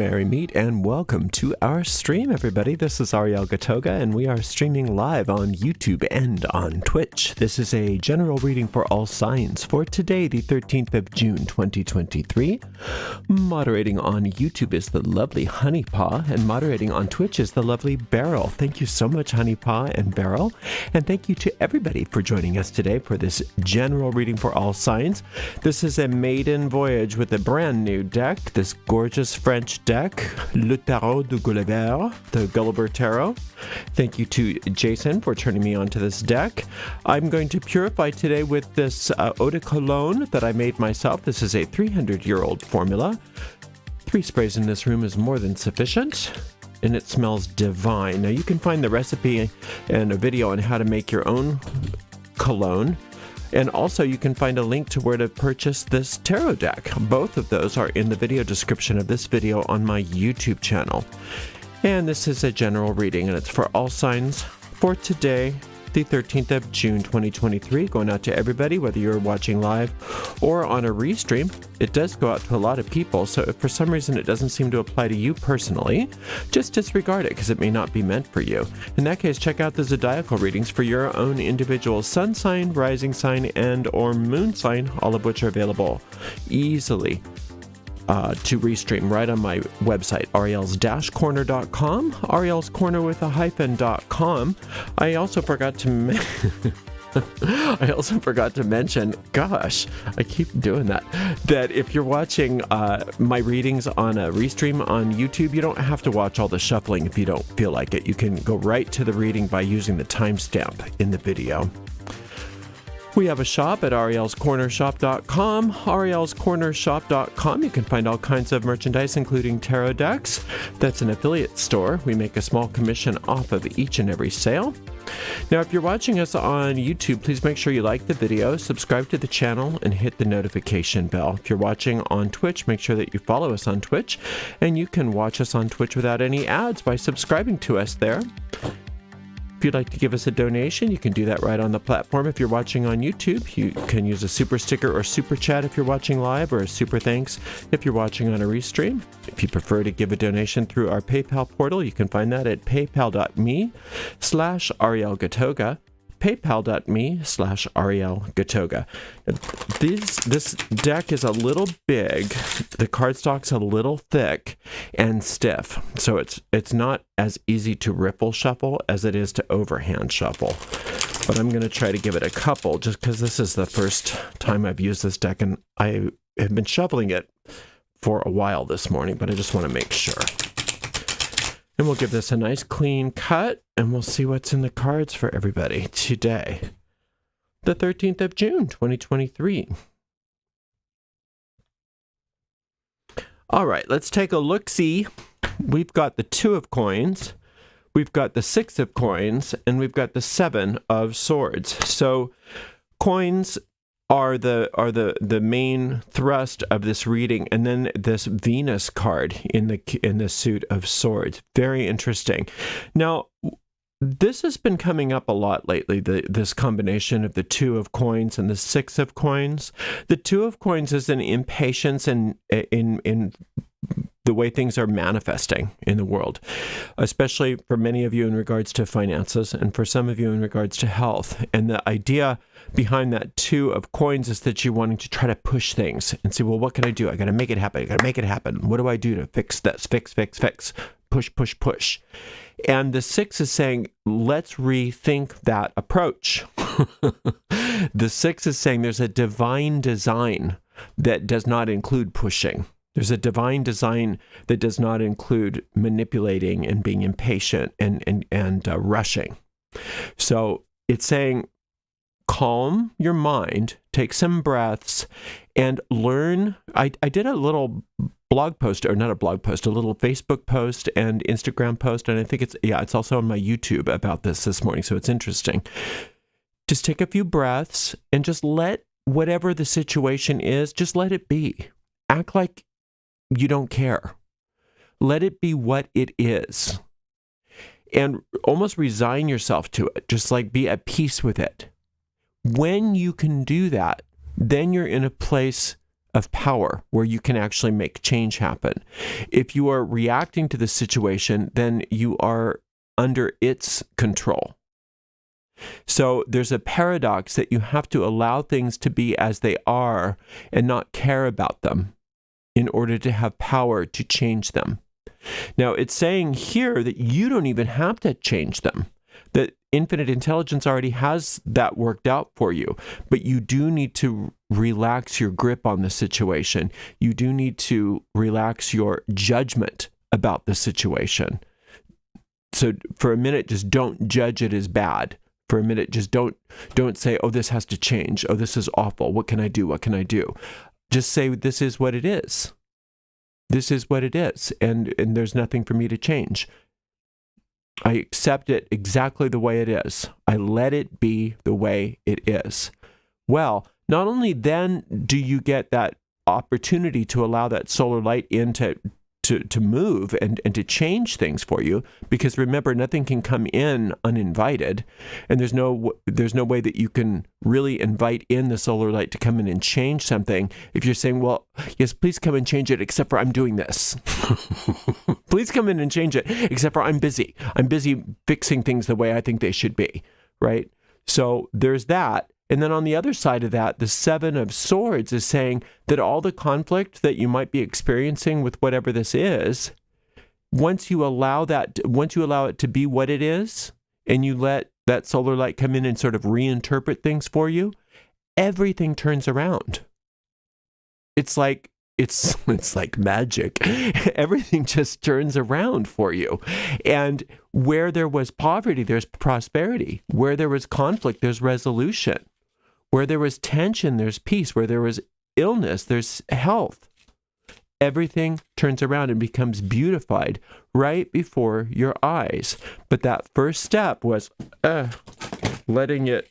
Merry Meet, and welcome to our stream, everybody. This is Ariel Gatoga, and we are streaming live on YouTube and on Twitch. This is a general reading for all signs for today, the 13th of June, 2023. Moderating on YouTube is the lovely Honeypaw, and moderating on Twitch is the lovely Beryl. Thank you so much, Honeypaw and Beryl, and thank you to everybody for joining us today for this general reading for all signs. This is a maiden voyage with a brand new deck, this gorgeous French deck, Le Tarot du Gulliver, the Gulliver Tarot. Thank you to Jason for turning me onto this deck. I'm going to purify today with this eau de cologne that I made myself. This is a 300-year-old formula. 3 sprays in this room is more than sufficient, and it smells divine. Now you can find the recipe and a video on how to make your own cologne. And also you can find a link to where to purchase this tarot deck. Both of those are in the video description of this video on my YouTube channel. And this is a general reading, and it's for all signs for today, the 13th of June, 2023. Going out to everybody, whether you're watching live or on a restream. It does go out to a lot of people, so if for some reason it doesn't seem to apply to you personally, just disregard it because it may not be meant for you. In that case, check out the zodiacal readings for your own individual sun sign, rising sign, and or moon sign, all of which are available easily to restream right on my website, ariels-corner.com, Ariel's Corner with a hyphen.com. I also forgot to mention, gosh, I keep doing that if you're watching my readings on a restream on YouTube, you don't have to watch all the shuffling if you don't feel like it. You can go right to the reading by using the timestamp in the video. We have a shop at arielscornershop.com, arielscornershop.com. You can find all kinds of merchandise, including tarot decks. That's an affiliate store. We make a small commission off of each and every sale. Now, if you're watching us on YouTube, please make sure you like the video, subscribe to the channel, and hit the notification bell. If you're watching on Twitch, make sure that you follow us on Twitch, and you can watch us on Twitch without any ads by subscribing to us there. If you'd like to give us a donation, you can do that right on the platform. If you're watching on YouTube, you can use a super sticker or super chat if you're watching live, or a super thanks if you're watching on a restream. If you prefer to give a donation through our PayPal portal, you can find that at paypal.me/Ariel Gatoga. paypal.me/Ariel Gatoga. This deck is a little big, the cardstock's a little thick and stiff, so it's not as easy to ripple shuffle as it is to overhand shuffle. But I'm going to try to give it a couple, just because this is the first time I've used this deck, and I have been shuffling it for a while this morning, but I just want to make sure. And we'll give this a nice clean cut, and we'll see what's in the cards for everybody today, the 13th of June, 2023. All right, let's take a look-see. We've got the 2 of coins, we've got the 6 of coins, and we've got the 7 of swords. So coins are the main thrust of this reading, and then this Venus card in the suit of swords. Very interesting. Now, this has been coming up a lot lately, this combination of the 2 of coins and the 6 of coins. The 2 of coins is an impatience in the way things are manifesting in the world, especially for many of you in regards to finances, and for some of you in regards to health. And the idea behind that 2 of coins is that you're wanting to try to push things and say, well, what can I do? I got to make it happen. I got to make it happen. What do I do to fix this? Fix. Push. And the 6 is saying, let's rethink that approach. The 6 is saying there's a divine design that does not include pushing. There's a divine design that does not include manipulating and being impatient and rushing. So it's saying, calm your mind, take some breaths, and learn. I did a little blog post, or not a blog post, a little Facebook post and Instagram post, and I think it's also on my YouTube about this morning, so it's interesting. Just take a few breaths and just let whatever the situation is, just let it be. Act like you don't care. Let it be what it is. And almost resign yourself to it. Just like be at peace with it. When you can do that, then you're in a place of power where you can actually make change happen. If you are reacting to the situation, then you are under its control. So there's a paradox that you have to allow things to be as they are and not care about them in order to have power to change them. Now, it's saying here that you don't even have to change them, that infinite intelligence already has that worked out for you, but you do need to relax your grip on the situation. You do need to relax your judgment about the situation. So for a minute, just don't judge it as bad. For a minute, just don't say, oh, this has to change. Oh, this is awful. What can I do? What can I do? Just say, this is what it is. This is what it is. And there's nothing for me to change. I accept it exactly the way it is. I let it be the way it is. Well, not only then do you get that opportunity to allow that solar light in to move and to change things for you, because remember, nothing can come in uninvited, and there's no way that you can really invite in the solar light to come in and change something if you're saying, well, yes, please come and change it, except for I'm doing this. Please come in and change it, except for I'm busy fixing things the way I think they should be, right? So there's that. And then on the other side of that, the Seven of Swords is saying that all the conflict that you might be experiencing with whatever this is, once you allow it to be what it is, and you let that solar light come in and sort of reinterpret things for you, everything turns around. It's like magic. Everything just turns around for you. And where there was poverty, there's prosperity. Where there was conflict, there's resolution. Where there was tension, there's peace. Where there was illness, there's health. Everything turns around and becomes beautified right before your eyes. But that first step was letting it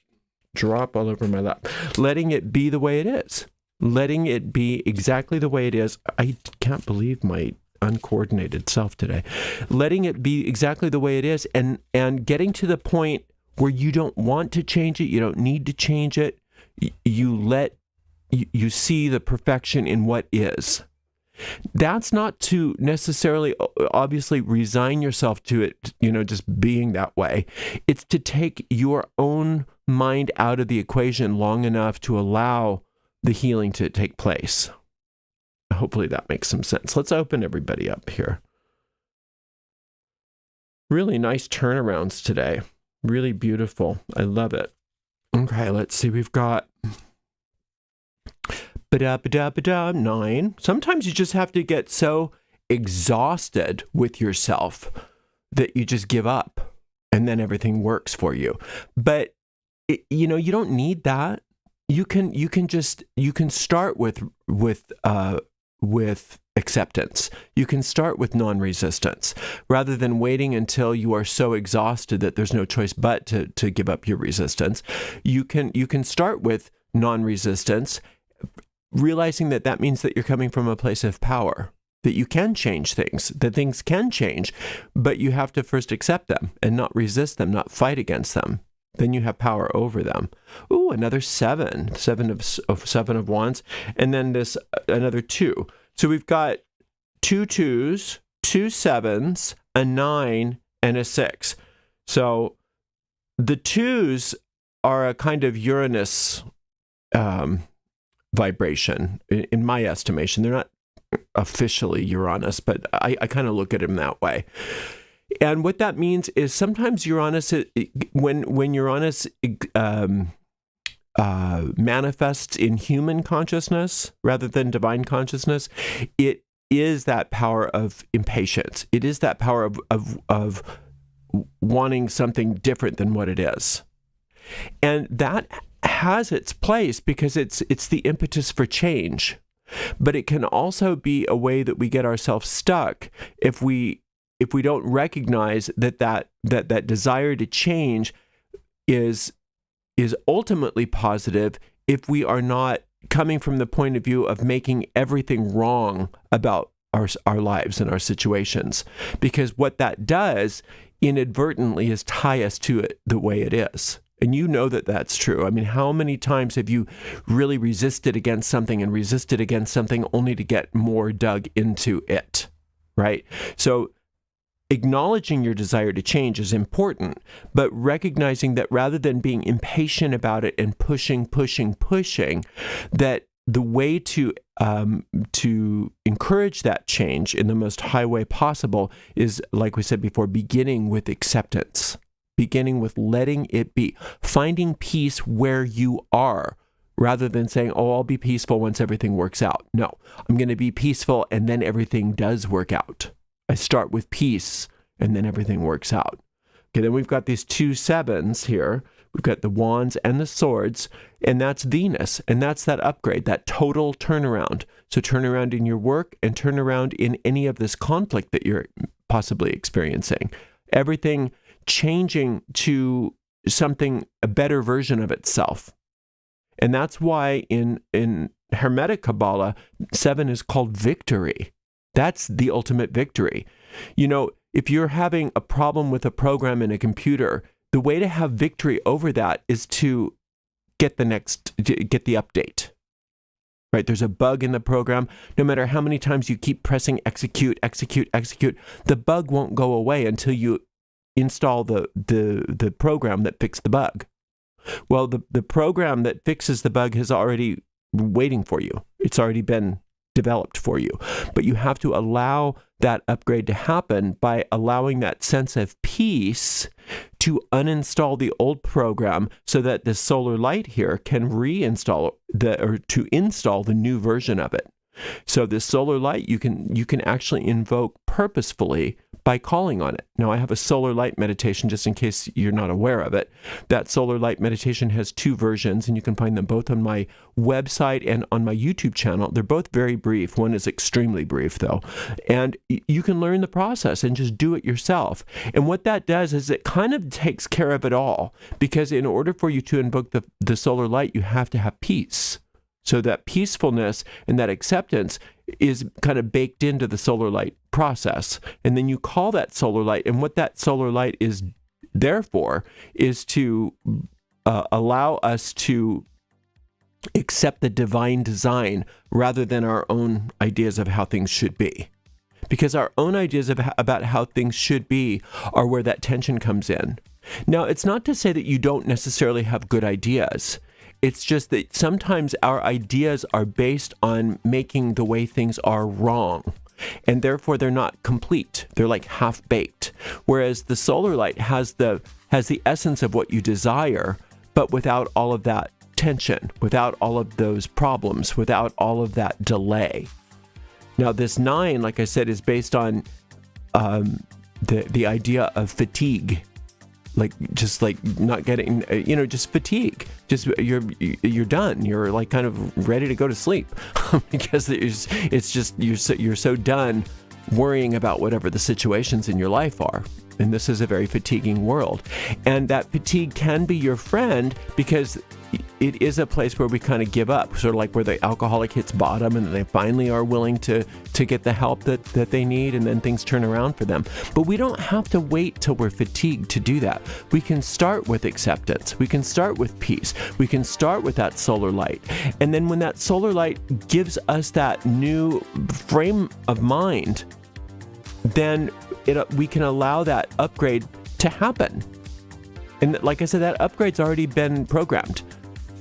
drop all over my lap. Letting it be the way it is. Letting it be exactly the way it is. I can't believe my uncoordinated self today. Letting it be exactly the way it is, and getting to the point where you don't want to change it, you don't need to change it. You see the perfection in what is. That's not to necessarily, obviously, resign yourself to it, just being that way. It's to take your own mind out of the equation long enough to allow the healing to take place. Hopefully that makes some sense. Let's open everybody up here. Really nice turnarounds today. Really beautiful. I love it. Okay, let's see. We've got 9. Sometimes you just have to get so exhausted with yourself that you just give up, and then everything works for you. But you don't need that. You can start with acceptance. You can start with non-resistance rather than waiting until you are so exhausted that there's no choice but to give up your resistance. You can start with non-resistance, realizing that means that you're coming from a place of power, that you can change things, that things can change, but you have to first accept them and not resist them, not fight against them. Then you have power over them. Ooh, another 7 of Wands, and then this another 2. So we've got 2 2s, 2 7s, a 9, and a 6. So the 2s are a kind of Uranus vibration, in my estimation. They're not officially Uranus, but I kind of look at them that way. And what that means is sometimes Uranus, when Uranus manifests in human consciousness rather than divine consciousness, it is that power of impatience. It is that power of wanting something different than what it is. And that has its place because it's the impetus for change. But it can also be a way that we get ourselves stuck if we don't recognize that desire to change is ultimately positive if we are not coming from the point of view of making everything wrong about our lives and our situations. Because what that does inadvertently is tie us to it the way it is. And you know that that's true. I mean, how many times have you really resisted against something and resisted against something only to get more dug into it, right? So acknowledging your desire to change is important, but recognizing that rather than being impatient about it and pushing, that the way to encourage that change in the most high way possible is, like we said before, beginning with acceptance. Beginning with letting it be, finding peace where you are, rather than saying, oh, I'll be peaceful once everything works out. No, I'm going to be peaceful and then everything does work out. I start with peace and then everything works out. Okay, then we've got these 2 sevens here. We've got the wands and the swords, and that's Venus, and that's that upgrade, that total turnaround. So turn around in your work and turn around in any of this conflict that you're possibly experiencing. Everything changing to something, a better version of itself. And that's why in Hermetic Kabbalah, 7 is called victory. That's the ultimate victory. You know, if you're having a problem with a program in a computer, the way to have victory over that is to get the update. Right? There's a bug in the program. No matter how many times you keep pressing execute, the bug won't go away until you install the program that fixed the bug. Well, the program that fixes the bug is already waiting for you. It's already been developed for you. But you have to allow that upgrade to happen by allowing that sense of peace to uninstall the old program so that the solar light here can reinstall to install the new version of it. So this solar light you can actually invoke purposefully by calling on it. Now, I have a solar light meditation, just in case you're not aware of it. That solar light meditation has 2 versions, and you can find them both on my website and on my YouTube channel. They're both very brief. One is extremely brief, though. And you can learn the process and just do it yourself. And what that does is it kind of takes care of it all, because in order for you to invoke the solar light, you have to have peace. So that peacefulness and that acceptance is kind of baked into the solar light process. And then you call that solar light. And what that solar light is there for is to allow us to accept the divine design rather than our own ideas of how things should be. Because our own ideas about how things should be are where that tension comes in. Now, it's not to say that you don't necessarily have good ideas. It's just that sometimes our ideas are based on making the way things are wrong, and therefore they're not complete. They're like half-baked. Whereas the solar light has the essence of what you desire, but without all of that tension, without all of those problems, without all of that delay. Now, this 9, like I said, is based on the idea of fatigue. Just not getting, just fatigue. Just you're done. You're like kind of ready to go to sleep because you're so done worrying about whatever the situations in your life are. And this is a very fatiguing world. And that fatigue can be your friend because it is a place where we kind of give up, sort of like where the alcoholic hits bottom and they finally are willing to get the help that they need, and then things turn around for them. But we don't have to wait till we're fatigued to do that. We can start with acceptance. We can start with peace. We can start with that solar light. And then when that solar light gives us that new frame of mind, then we can allow that upgrade to happen. And like I said, that upgrade's already been programmed.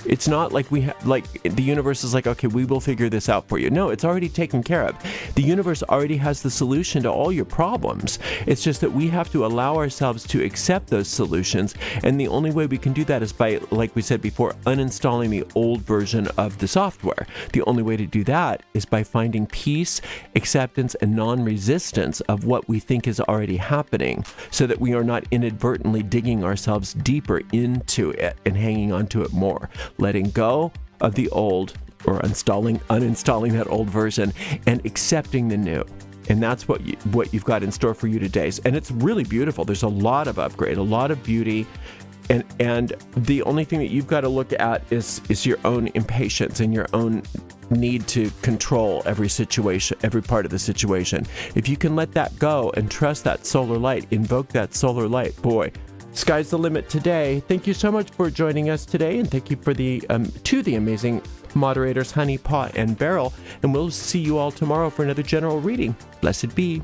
It's not like the universe is like, okay, we will figure this out for you. No, it's already taken care of. The universe already has the solution to all your problems. It's just that we have to allow ourselves to accept those solutions. And the only way we can do that is by, like we said before, uninstalling the old version of the software. The only way to do that is by finding peace, acceptance, and non-resistance of what we think is already happening, so that we are not inadvertently digging ourselves deeper into it and hanging on to it more. Letting go of the old, or uninstalling that old version, and accepting the new. And that's what you've got in store for you today. And it's really beautiful. There's a lot of upgrade, a lot of beauty. And the only thing that you've got to look at is your own impatience and your own need to control every situation, every part of the situation. If you can let that go and trust that solar light, invoke that solar light, boy, Sky's the limit today. Thank you so much for joining us today, and thank you for to the amazing moderators Honey, Pot, and Beryl. And we'll see you all tomorrow for another general reading. Blessed be.